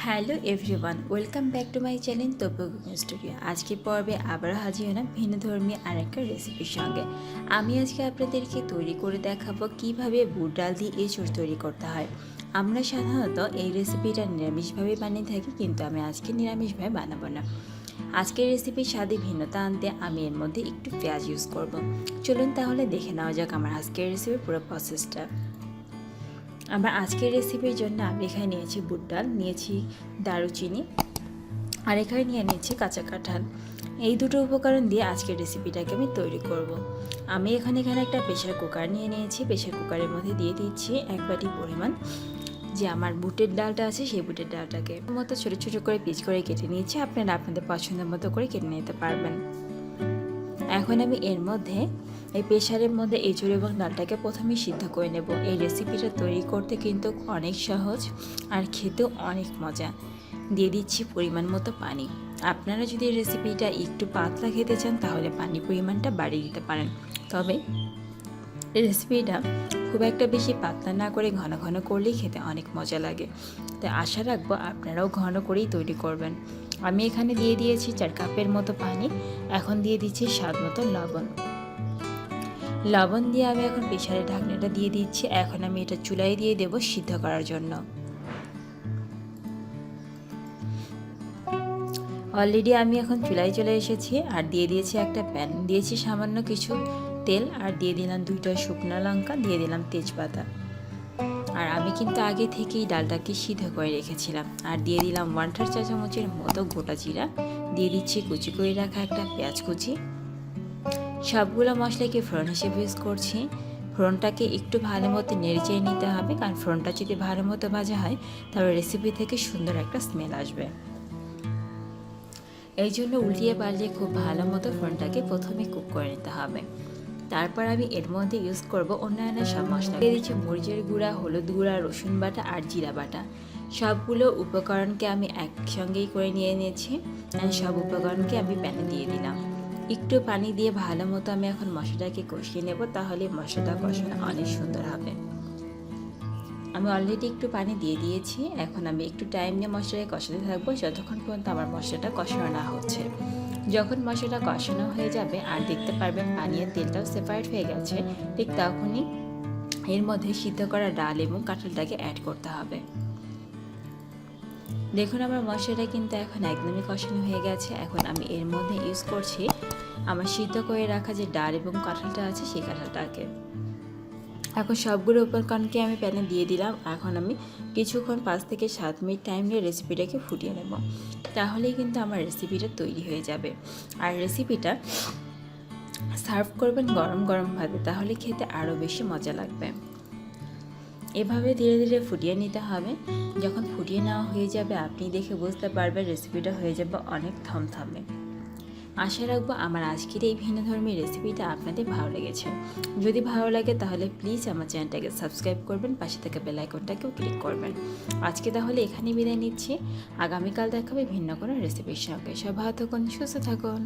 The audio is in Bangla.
Hello everyone, welcome back to my channel Tapu cooking studio. আজকে পর্বে আবারও হাজির হলাম ভিন্নধর্মী আরেকটা রেসিপির সঙ্গে। আমি আজকে আপনাদেরকে তৈরি করে দেখাবো কিভাবে বুট ডাল দিয়ে এঁচোড় তৈরি করতে হয়। আমরা সাধারণত এই রেসিপিটা নিরামিষভাবে বানিয়ে থাকি, কিন্তু আমি আজকে নিরামিষভাবে বানাবো না। আজকের রেসিপির স্বাদে ভিন্নতা আনতে আমি এর মধ্যে একটু পেঁয়াজ ইউজ করব। চলুন তাহলে দেখে নেওয়া যাক আমার আজকের রেসিপির পুরো প্রসেসটা। আমার আজকের রেসিপির জন্য আমি এখানে নিয়েছি বুট ডাল, নিয়েছি দারুচিনি, আর এখানে নিয়েছি কাঁচা কাঁঠাল। এই দুটো উপকরণ দিয়ে আজকের রেসিপিটাকে আমি তৈরি করব। আমি এখানে একটা প্রেশার কুকার নিয়ে নিয়েছি। প্রেশার কুকারের মধ্যে দিয়ে দিচ্ছি 1 বাটি পরিমাণ যে আমার বুটের ডালটা আছে, সেই বুটের ডালটাকে মতো ছোটো ছোটো করে পিস করে কেটে নিয়েছি। আপনারা আপনাদের পছন্দ মতো করে কেটে নিতে পারবেন। এখন আমি এর মধ্যে এই প্রেশারের মধ্যে এঁচোড় এবং ডালটাকে প্রথমে সিদ্ধ করে নেব। এই রেসিপিটা তৈরি করতে কিন্তু অনেক সহজ আর খেতেও অনেক মজা। দিয়ে দিচ্ছি পরিমাণ মতো পানি। আপনারা যদি এই রেসিপিটা একটু পাতলা খেতে চান তাহলে পানির পরিমাণটা বাড়িয়ে দিতে পারেন, তবে এই রেসিপিটা খুব একটা বেশি পাতলা না করে ঘন ঘন করলেই খেতে অনেক মজা লাগে। তাই আশা রাখবো আপনারাও ঘন করেই তৈরি করবেন। আমি এখানে দিয়ে দিয়েছি 4 কাপের মতো পানি। এখন দিয়ে দিচ্ছি স্বাদ মতো লবণ দিয়ে আমি এখন প্রেসারের ঢাকনাটা দিয়ে দিচ্ছি। এখন আমি এটা চুলায় দিয়ে দেব সিদ্ধ করার জন্য। অলরেডি আমি এখন চুলায় চলে এসেছি আর দিয়ে দিয়েছি একটা প্যান, দিয়েছি সামান্য কিছু তেল, আর দিয়ে দিলাম 2টা শুকনো লঙ্কা, দিয়ে দিলাম তেজপাতা। আর আমি কিন্তু আগে থেকেই ডালটাকে সিদ্ধ করে রেখেছিলাম। আর দিয়ে দিলাম 1/4 চা চামচের মতো গোটা জিরা, দিয়ে দিচ্ছি কুচি করে রাখা একটা পেঁয়াজ কুচি। সবগুলো মশলাকে ফোড়ন হিসেবে ইউজ করছি। ফোড়নটাকে একটু ভালো মতো নেড়েচেড়ে নিতে হবে, কারণ ফোড়নটা যদি ভালো মতো ভাজা হয় তাহলে রেসিপি থেকে সুন্দর একটা স্মেল আসবে। এই জন্য উল্টিয়ে পাল্টিয়ে খুব ভালো মতো ফোড়নটাকে প্রথমে কুক করে নিতে হবে। তারপর আমি এর মধ্যে ইউজ করব অন্যান্য সব মশলা। দিয়ে দিচ্ছি মরিচের গুঁড়া, হলুদ গুঁড়া, রসুন বাটা আর জিরা বাটা। সবগুলো উপকরণকে আমি একসঙ্গেই করে নিয়ে নিয়েছি। আর সব উপকরণকে আমি প্যানে দিয়ে দিলাম। একটু পানি দিয়ে ভালো মতো আমি এখন মশলাটাকে কষিয়ে নেব, তাহলে মশলাটা কষানো অনেক সুন্দর হবে। আমি অলরেডি একটু পানি দিয়ে দিয়েছি। এখন আমি একটু টাইম নিয়ে মশলাটাকে কষাতে থাকবো যতক্ষণ পর্যন্ত আমার মশলাটা কষানো না হচ্ছে। যখন মশলাটা কষানো হয়ে যাবে আর দেখতে পারবেন পানি আর তেলটাও সেপারেট হয়ে গেছে, ঠিক তখনই এর মধ্যে সিদ্ধ করা ডাল এবং কাঁঠালটাকে অ্যাড করতে হবে। দেখুন আমার মশলাটা কিন্তু এখন একদমই কষানো হয়ে গেছে। এখন আমি এর মধ্যে ইউজ করছি আমার সিদ্ধ করে রাখা যে ডাল এবং কাঁঠালটা আছে, সেই কাঁঠালটাকে। এখন সবগুলো উপকরণকে আমি প্যানে দিয়ে দিলাম। এখন আমি কিছুক্ষণ 5 থেকে 7 মিনিট টাইম নিয়ে রেসিপিটাকে ফুটিয়ে নেব, তাহলেই কিন্তু আমার রেসিপিটা তৈরি হয়ে যাবে। আর রেসিপিটা সার্ভ করবেন গরম গরম ভাতে, তাহলে খেতে আরও বেশি মজা লাগবে। এভাবে ধীরে ধীরে ফুটিয়ে নিতে হবে। যখন ফুটিয়ে নেওয়া হয়ে যাবে আপনি দেখে বুঝতে পারবেন রেসিপিটা হয়ে যাবে অনেক থমথমে। আশা রাখবো আমার আজকের এই ভিন্নধর্মী রেসিপিটা আপনাদের ভালো লেগেছে। যদি ভালো লাগে তাহলে প্লিজ আমার চ্যানেলটাকে সাবস্ক্রাইব করবেন, পাশে থাকা বেল আইকনটাকেও ক্লিক করবেন। আজকে তাহলে এখানেই বিদায় নিচ্ছি। আগামীকাল দেখাবে ভিন্ন কোনো রেসিপির সঙ্গে। সব ভালো থাকুন, সুস্থ থাকুন।